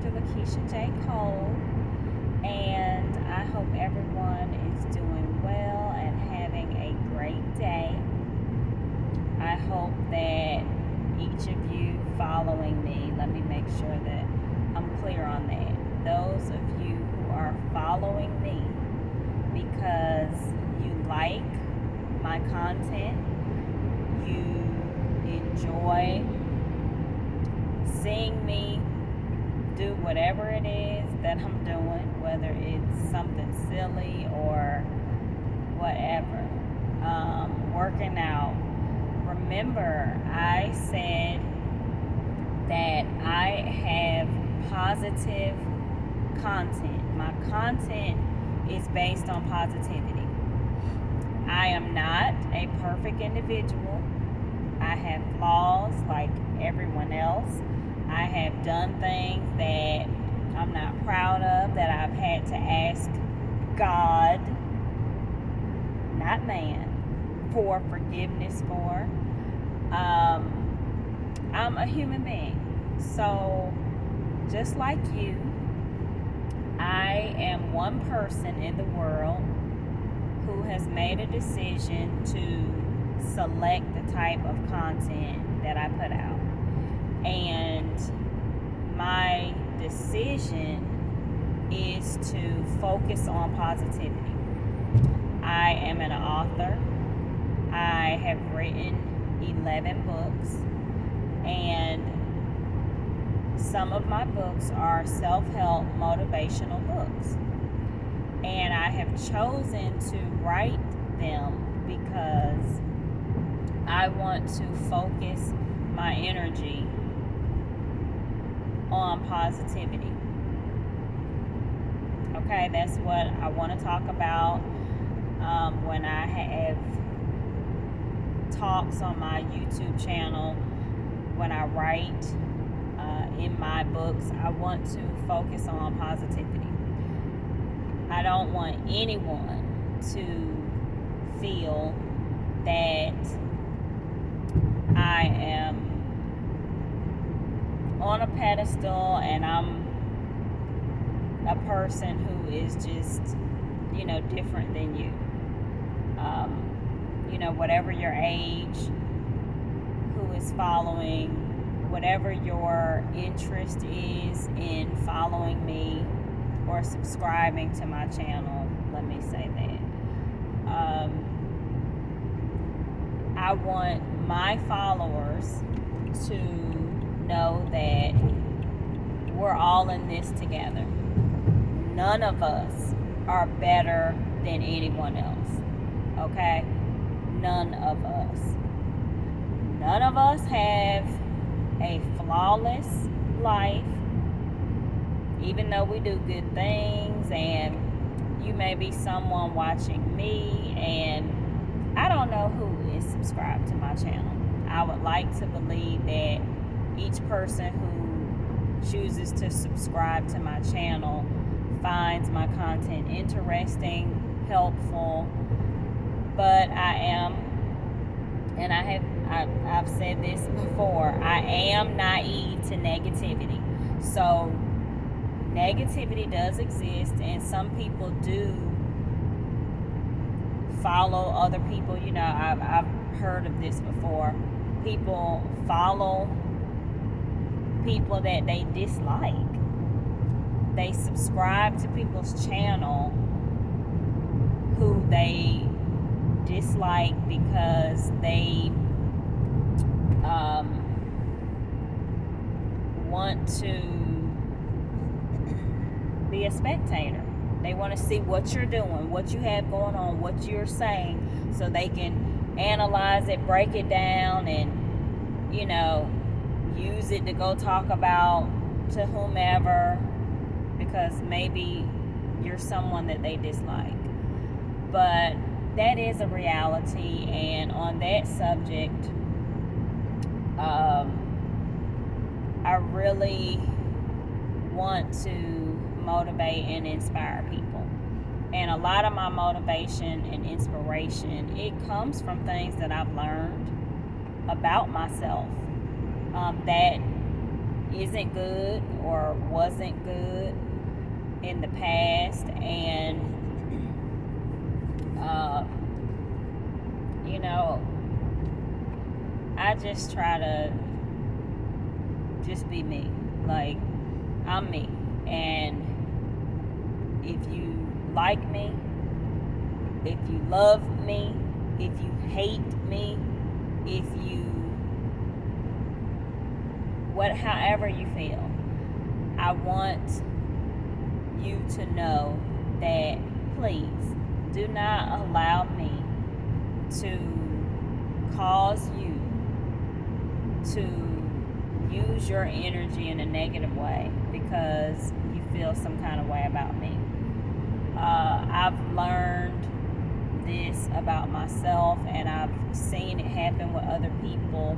LaKeisha J, and I hope everyone is doing well and having a great day. I hope that each of you following me, let me make sure that I'm clear on that. Those of you who are following me because you like my content, you enjoy seeing me do whatever it is that I'm doing, whether it's something silly or whatever, working out. Remember, I said that I have positive content. My content is based on positivity. I am not a perfect individual. I have flaws like everyone else. I have done things that I'm not proud of, that I've had to ask God, not man, for forgiveness for. I'm a human being. So, just like you, I am one person in the world who has made a decision to select the type of content that I put out. And my decision is to focus on positivity. I am an author. I have written 11 books, and some of my books are self-help motivational books. And I have chosen to write them because I want to focus my energy on positivity. Okay, that's what I want to talk about when I have talks on my YouTube channel, when I write in my books. I want to focus on positivity. I don't want anyone to feel that I am on a pedestal and I'm a person who is just, different than you. Whatever your age, who is following, whatever your interest is in following me or subscribing to my channel, let me say that. I want my followers to know that we're all in this together. None of us are better than anyone else, okay? None of us. None of us have a flawless life, even though we do good things, and you may be someone watching me, and I don't know who is subscribed to my channel. I would like to believe that each person who chooses to subscribe to my channel finds my content interesting, helpful, but I am, and I've said this before, I am naive to negativity. So negativity does exist, and some people do follow other people. I've heard of this before. People follow people that they dislike. They subscribe to people's channel who they dislike because they want to be a spectator. They want to see what you're doing, what you have going on, what you're saying, so they can analyze it, break it down, and use it to go talk about to whomever, because maybe you're someone that they dislike. But that is a reality, and on that subject, I really want to motivate and inspire people. And a lot of my motivation and inspiration, it comes from things that I've learned about myself that isn't good or wasn't good in the past, and you know, I just try to just be me. Like, I'm me, and if you like me, if you love me, if you hate me, if you however you feel, I want you to know that please do not allow me to cause you to use your energy in a negative way because you feel some kind of way about me. I've learned this about myself, and I've seen it happen with other people.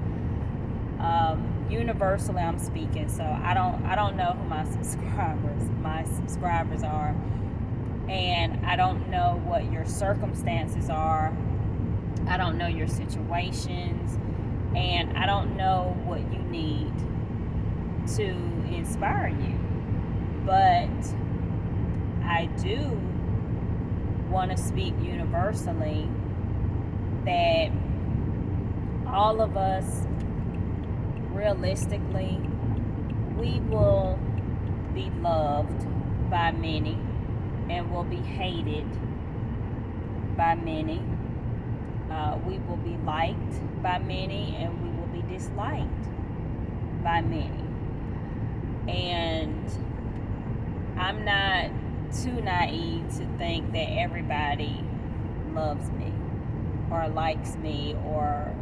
Universally, I'm speaking, so I don't know who my subscribers are, and I don't know what your circumstances are. I don't know your situations, and I don't know what you need to inspire you. But I do want to speak universally that all of us, realistically, we will be loved by many and will be hated by many. We will be liked by many and we will be disliked by many. And I'm not too naive to think that everybody loves me or likes me or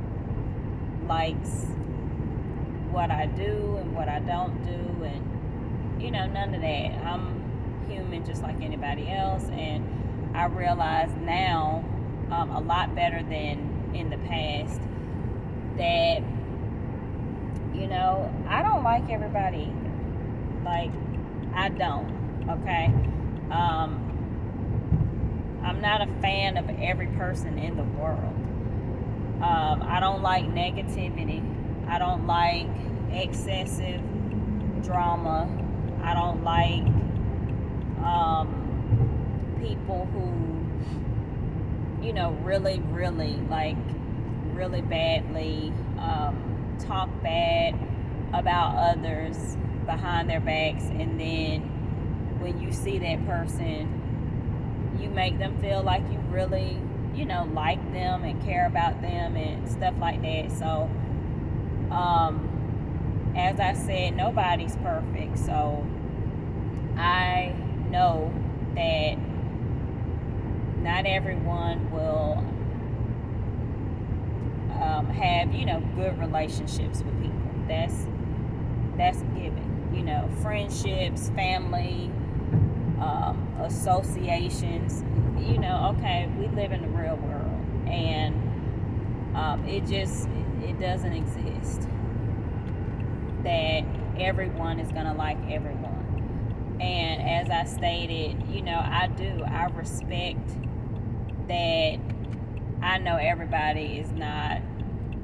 likes what I do and what I don't do, and none of that. I'm human just like anybody else, and I realize now a lot better than in the past that I don't like everybody either. Like, I don't. Okay. I'm not a fan of every person in the world. I don't like negativity. I don't like excessive drama. I don't like people who, really badly talk bad about others behind their backs, and then when you see that person, you make them feel like you really, like them and care about them and stuff like that. So, as I said, nobody's perfect. So I know that not everyone will have, good relationships with people. That's a given. Friendships, family, associations. Okay, we live in the real world, and it doesn't exist that everyone is gonna like everyone. And as I stated, I respect that. I know everybody is not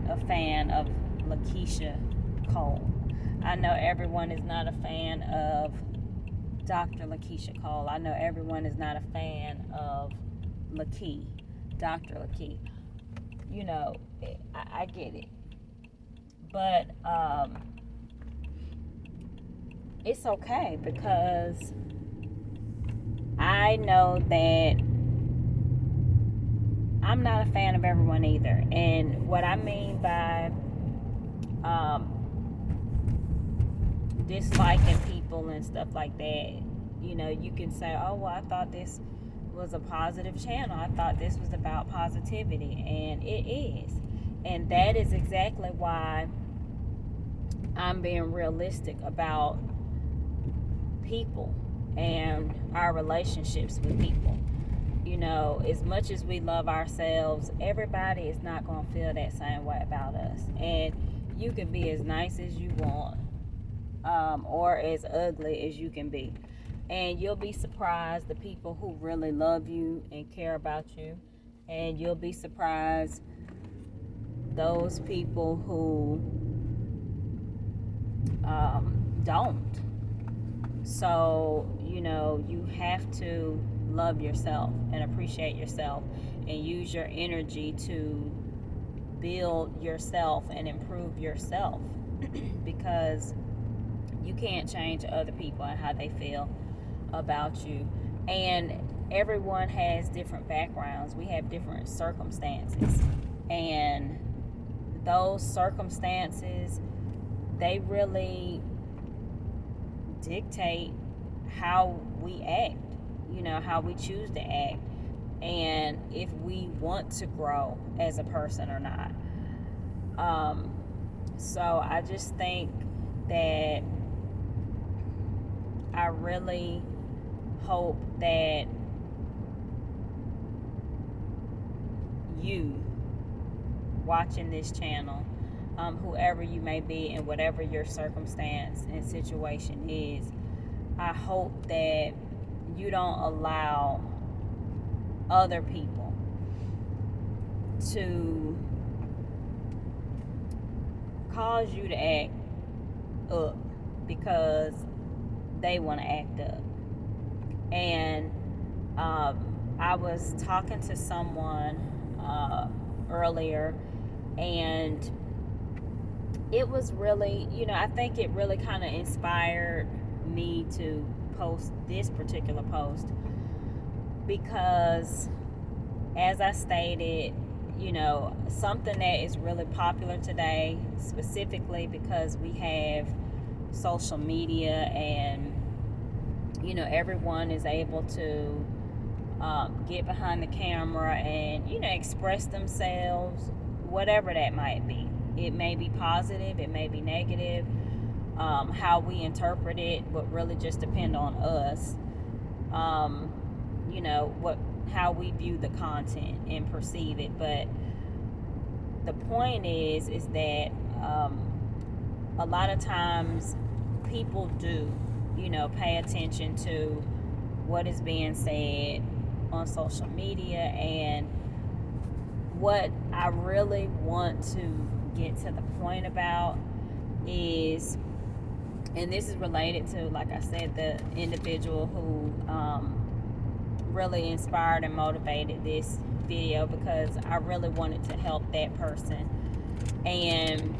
a fan of LaKeisha Cole. I know everyone is not a fan of Dr. LaKeisha Cole. I know everyone is not a fan of Dr. LaKey. I get it. But it's okay, because I know that I'm not a fan of everyone either. And what I mean by disliking people and stuff like that, you can say, oh, well, I thought this was a positive channel. I thought this was about positivity. And it is. And that is exactly why I'm being realistic about people and our relationships with people. As much as we love ourselves, everybody is not going to feel that same way about us. And you can be as nice as you want, or as ugly as you can be. And you'll be surprised the people who really love you and care about you. And you'll be surprised those people who don't. So, you have to love yourself and appreciate yourself and use your energy to build yourself and improve yourself because you can't change other people and how they feel about you. And everyone has different backgrounds. We have different circumstances. And those circumstances, they really dictate how we act, how we choose to act, and if we want to grow as a person or not. So I just think that I really hope that you watching this channel, whoever you may be and whatever your circumstance and situation is, I hope that you don't allow other people to cause you to act up because they want to act up. And I was talking to someone earlier, and it was really, I think it really kind of inspired me to post this particular post because, as I stated, something that is really popular today, specifically because we have social media and, everyone is able to get behind the camera and, express themselves, whatever that might be. It may be positive, it may be negative. How we interpret it would really just depend on us. How we view the content and perceive it. But the point is that a lot of times people do, pay attention to what is being said on social media. And what I really want to get to the point about is, and this is related to, like I said, the individual who really inspired and motivated this video, because I really wanted to help that person. And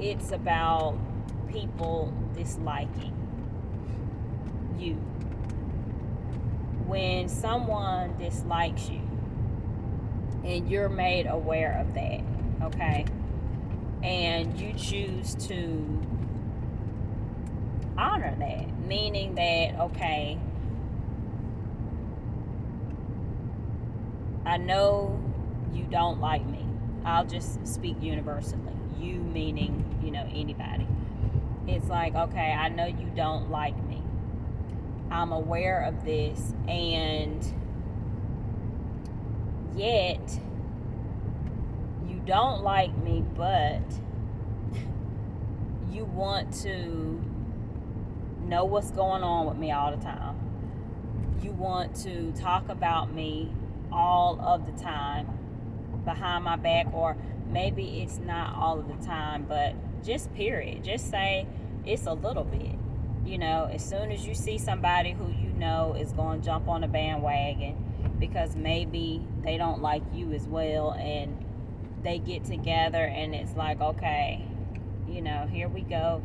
it's about people disliking you. When someone dislikes you and you're made aware of that, okay, and you choose to honor that, meaning that, okay, I know you don't like me. I'll just speak universally. You meaning, anybody. It's like, okay, I know you don't like me. I'm aware of this, and yet you don't like me, but you want to know what's going on with me all the time. You want to talk about me all of the time behind my back, or maybe it's not all of the time, but just period. Just say it's a little bit. As soon as you see somebody who is going to jump on the bandwagon because maybe they don't like you as well, and they get together and it's like, okay, here we go.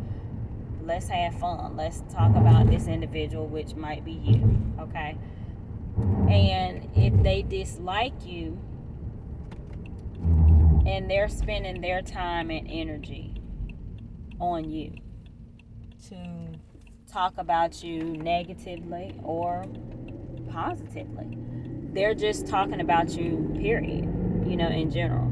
Let's have fun. Let's talk about this individual, which might be you, okay? And if they dislike you and they're spending their time and energy on you to talk about you negatively or positively, they're just talking about you, period, in general.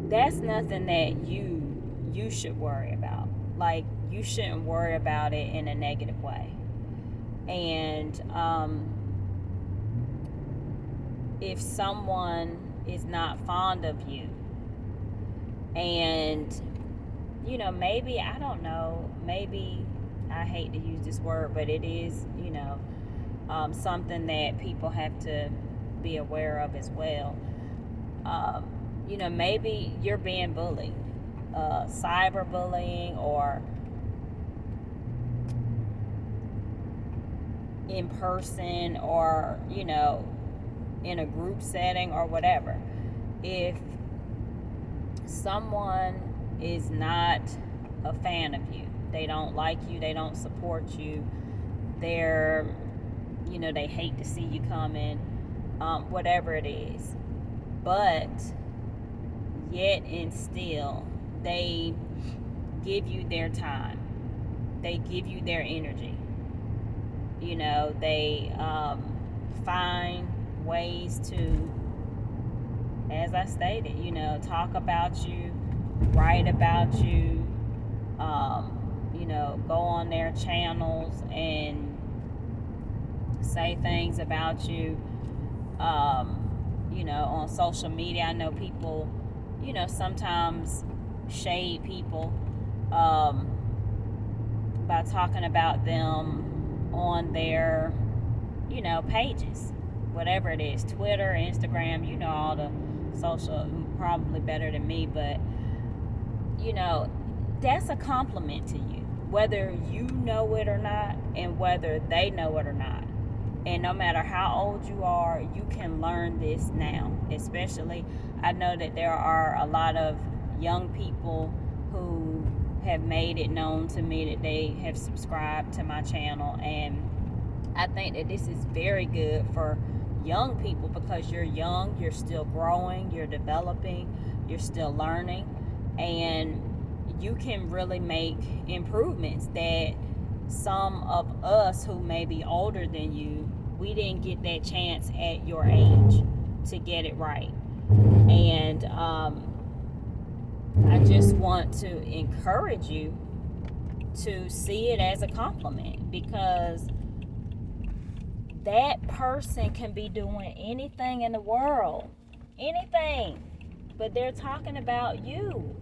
That's nothing that you should worry about. Like, you shouldn't worry about it in a negative way. And if someone is not fond of you, and maybe, I don't know, maybe, I hate to use this word, but it is something that people have to be aware of as well. Maybe you're being bullied cyberbullying or in person or, in a group setting or whatever. If someone is not a fan of you, they don't like you, they don't support you, they're, they hate to see you coming, whatever it is. But yet and still, they give you their time. They give you their energy. They find ways to, as I stated, talk about you, write about you, go on their channels and say things about you, on social media. I know people, sometimes shade people by talking about them on their, pages, whatever it is, Twitter, Instagram, all the social, probably better than me, but, that's a compliment to you, whether you know it or not, and whether they know it or not. And no matter how old you are, you can learn this now. Especially, I know that there are a lot of young people who have made it known to me that they have subscribed to my channel. And I think that this is very good for young people because you're young, you're still growing, you're developing, you're still learning. And you can really make improvements that some of us who may be older than you, we didn't get that chance at your age to get it right. And I just want to encourage you to see it as a compliment, because that person can be doing anything in the world, anything, but they're talking about you.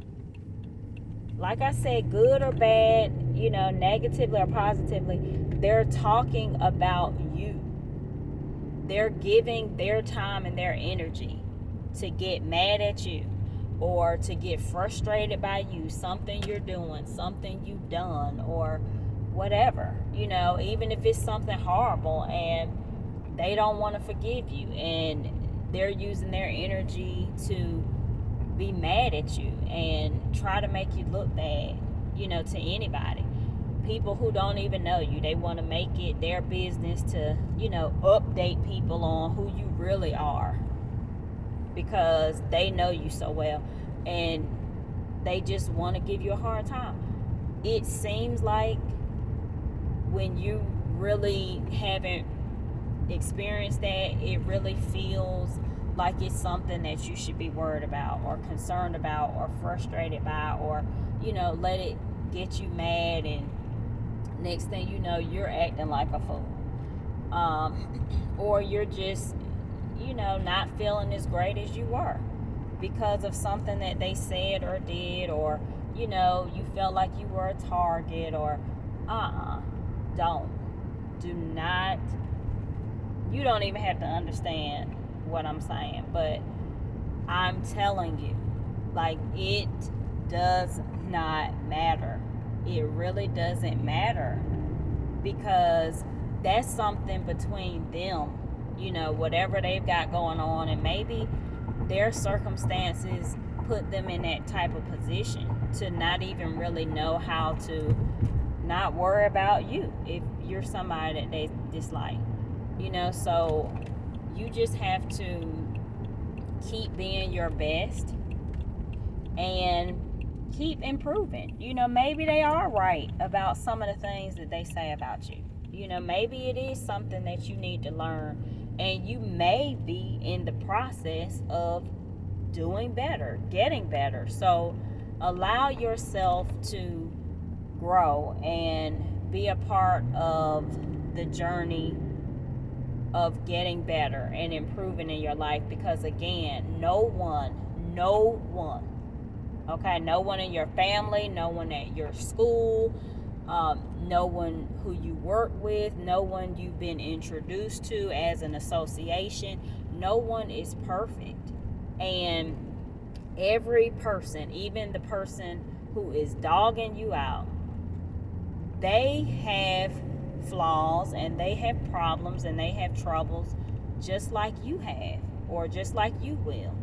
Like I said, good or bad, negatively or positively, they're talking about you. They're giving their time and their energy to get mad at you or to get frustrated by you, something you're doing, something you've done, or whatever, even if it's something horrible and they don't want to forgive you and they're using their energy to be mad at you and try to make you look bad, to anybody. People who don't even know you, they want to make it their business to, update people on who you really are because they know you so well and they just want to give you a hard time. It seems like when you really haven't experienced that, it really feels like it's something that you should be worried about or concerned about or frustrated by, or let it get you mad, and next thing you know, you're acting like a fool, or you're just not feeling as great as you were because of something that they said or did, or you felt like you were a target, or do not, you don't even have to understand what I'm saying, but I'm telling you, like, it does not matter. It really doesn't matter, because that's something between them, whatever they've got going on, and maybe their circumstances put them in that type of position to not even really know how to not worry about you if you're somebody that they dislike, so you just have to keep being your best and keep improving. Maybe they are right about some of the things that they say about you. Maybe it is something that you need to learn, and you may be in the process of doing better, getting better. So allow yourself to grow and be a part of the journey of getting better and improving in your life, because again, no one, okay, no one in your family, no one at your school, no one who you work with, no one you've been introduced to as an association, no one is perfect. And Every person, even the person who is dogging you out, they have flaws and they have problems and they have troubles just like you have, or just like you will.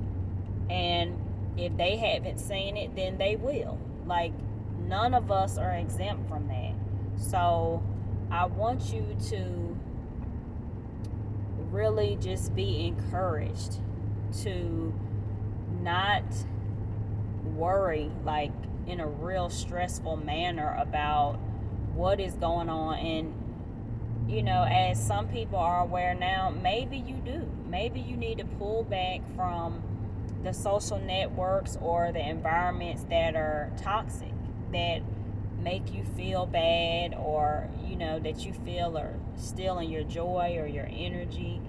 And if they haven't seen it, then they will. Like, none of us are exempt from that. So I want you to really just be encouraged to not worry like in a real stressful manner about what is going on. And as some people are aware now, maybe you do. Maybe you need to pull back from the social networks or the environments that are toxic, that make you feel bad, or that you feel are stealing your joy or your energy.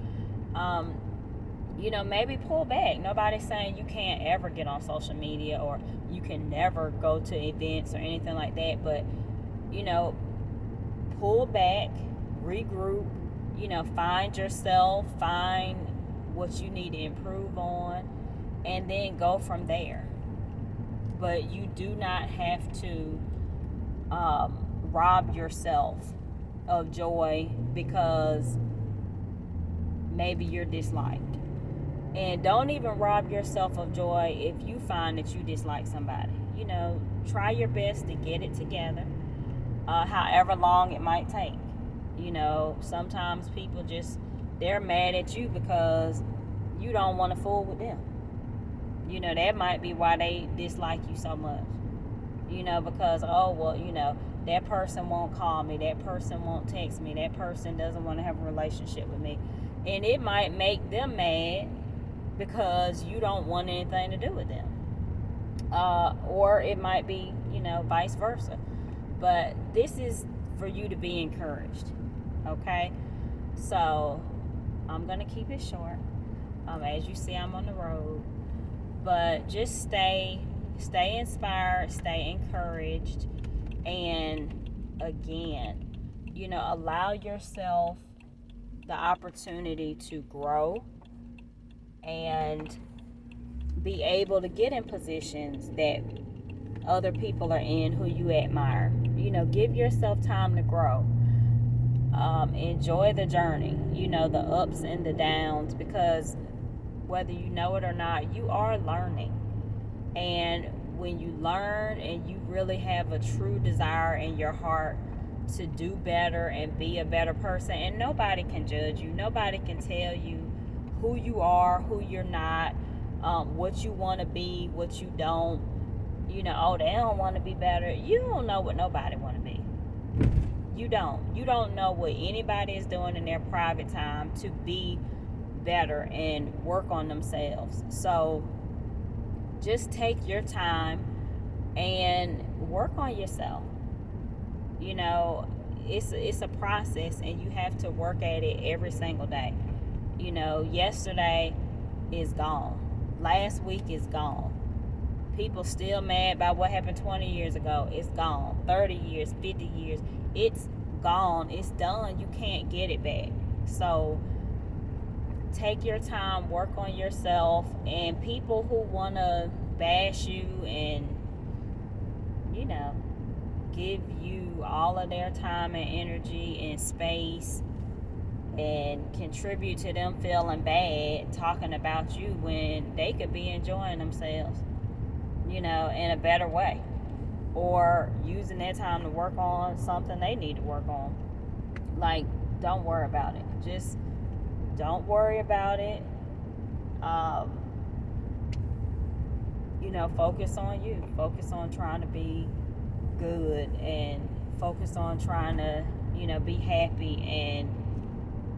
Maybe pull back. Nobody's saying you can't ever get on social media or you can never go to events or anything like that, but pull back, regroup, find yourself, find what you need to improve on, and then go from there. But you do not have to rob yourself of joy because maybe you're disliked. And don't even rob yourself of joy if you find that you dislike somebody. Try your best to get it together, however long it might take. Sometimes people they're mad at you because you don't want to fool with them. That might be why they dislike you so much. Because, that person won't call me, that person won't text me, that person doesn't want to have a relationship with me. And it might make them mad because you don't want anything to do with them. Or it might be, vice versa. But this is for you to be encouraged, okay? So I'm going to keep it short. As you see, I'm on the road. But just stay inspired, stay encouraged, and again, allow yourself the opportunity to grow and be able to get in positions that other people are in who you admire. Give yourself time to grow. Enjoy the journey, the ups and the downs, because whether you know it or not, you are learning. And when you learn and you really have a true desire in your heart to do better and be a better person, and nobody can judge you, nobody can tell you who you are, who you're not, what you want to be, what you don't. They don't want to be better. You don't know what nobody want to be. You don't know what anybody is doing in their private time to be better and work on themselves. So just take your time and work on yourself. It's a process, and you have to work at it every single day. Yesterday is gone. Last week is gone. People still mad about what happened 20 years ago. It's gone. 30 years, 50 years. It's gone. It's done. You can't get it back. So take your time, work on yourself, and people who want to bash you and, give you all of their time and energy and space and contribute to them feeling bad talking about you when they could be enjoying themselves, in a better way, or using their time to work on something they need to work on. Like, don't worry about it. Just don't worry about it. Focus on you. Focus on trying to be good, and focus on trying to, be happy, and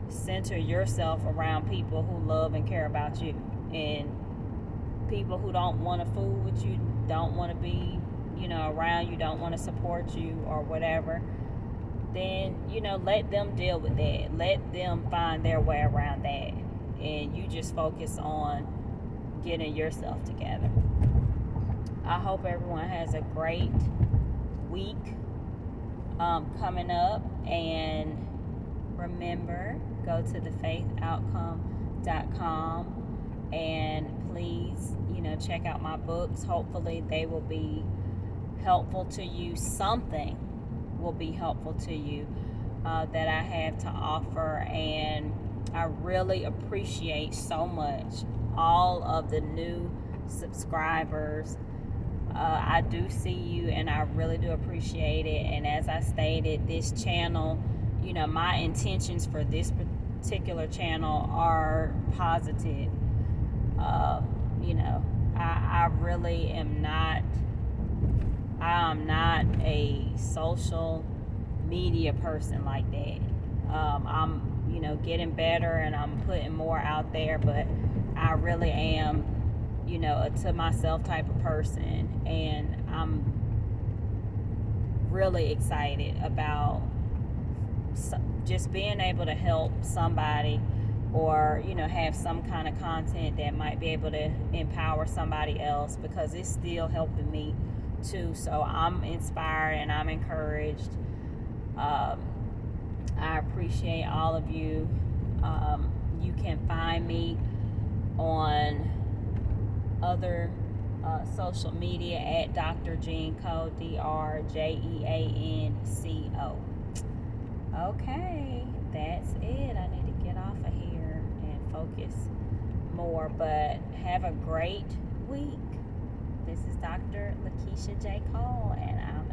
center yourself around people who love and care about you, and people who don't want to fool with you, don't want to be, around you, don't want to support you or whatever. Then, let them deal with that. Let them find their way around that. And you just focus on getting yourself together. I hope everyone has a great week coming up. And remember, go to thefaithoutcome.com and please, check out my books. Hopefully they will be helpful to you. Something will be helpful to you that I have to offer. And I really appreciate so much all of the new subscribers. I do see you, and I really do appreciate it. And as I stated, this channel, my intentions for this particular channel are positive. I really am not. I'm not a social media person like that. I'm, getting better, and I'm putting more out there, but I really am, a to myself type of person, and I'm really excited about just being able to help somebody, or have some kind of content that might be able to empower somebody else, because it's still helping me too. So I'm inspired and I'm encouraged. I appreciate all of you. You can find me on other social media at Dr. Jeanco, DrJeanco. Okay, that's it. I need to get off of here and focus more, but have a great week. This is Dr. LaKeisha J. Cole, and I'm